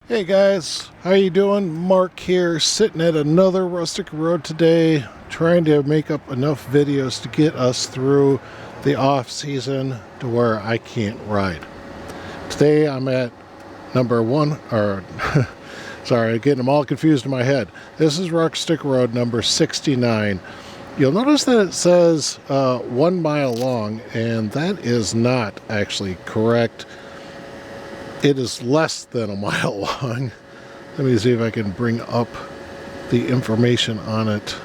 Hey guys, how you doing? Mark here, sitting at another Rustic Road today, trying to make up enough videos to get us through the off season to where I can't ride. Today I'm at number one, or sorry, I'm getting them all confused in my head. This is Rustic Road number 69. You'll notice that it says 1 mile long, and that is not actually correct. It is less than a mile long. Let me see if I can bring up the information on it.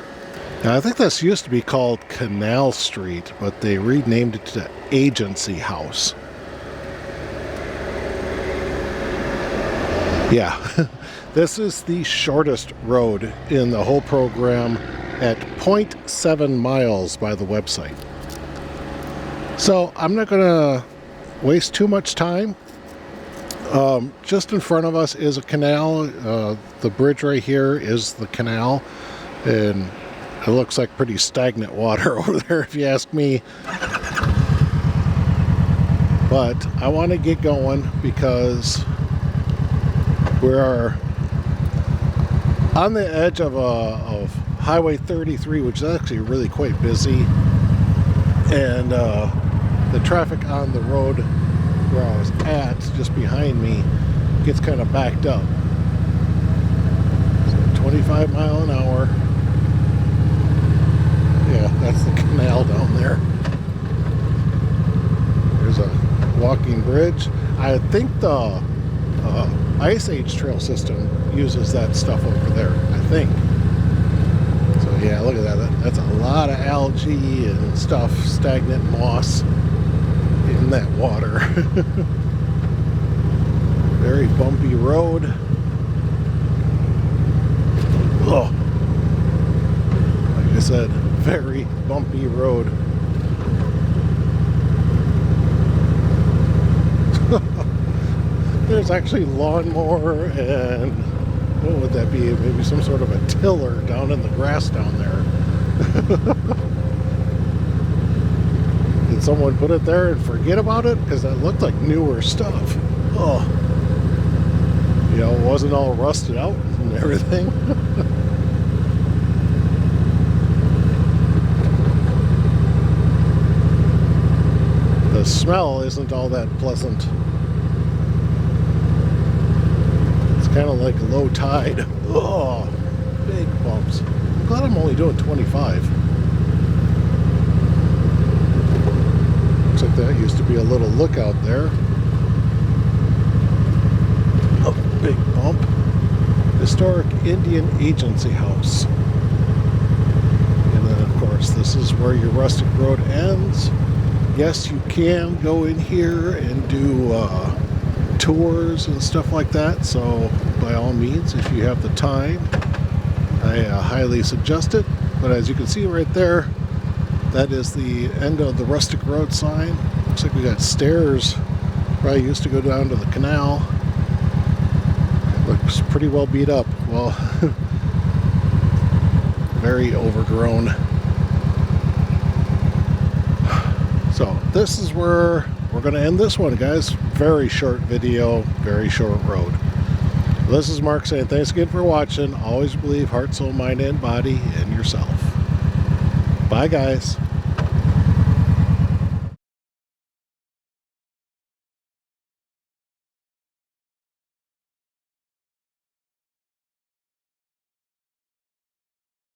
Now, I think this used to be called Canal Street, but they renamed it to Agency House. Yeah, this is the shortest road in the whole program at 0.7 miles by the website. So I'm not going to waste too much time. Just in front of us is a canal. The bridge right here is the canal, and it looks like pretty stagnant water over there if you ask me. But I want to get going because we are on the edge of Highway 33, which is actually really quite busy, and the traffic on the road where I was at, just behind me, gets kind of backed up. So 25 mile an hour. Yeah, that's the canal down there. There's a walking bridge. I think the Ice Age trail system uses that stuff over there, I think. So yeah, look at that. That's a lot of algae and stuff, stagnant moss in that water. Very bumpy road. Oh, like I said, very bumpy road. There's actually lawnmower and what would that be? Maybe some sort of a tiller down in the grass down there. Did someone put it there and forget about it? Because that looked like newer stuff. Oh, you know, it wasn't all rusted out and everything. The smell isn't all that pleasant. It's kind of like low tide. Oh, big bumps. I'm glad I'm only doing 25. Looks like that used to be a little lookout there. A big bump. Historic Indian Agency House. And then, of course, this is where your Rustic Road ends. Yes, you can go in here and do tours and stuff like that. So, by all means, if you have the time, I highly suggest it. But as you can see right there, that is the end of the Rustic Road sign. Looks like we got stairs. Probably used to go down to the canal. It looks pretty well beat up. Well, very overgrown. So this is where we're going to end this one, guys. Very short video, very short road. This is Mark saying thanks again for watching. Always believe heart, soul, mind, and body in yourself. Bye, guys.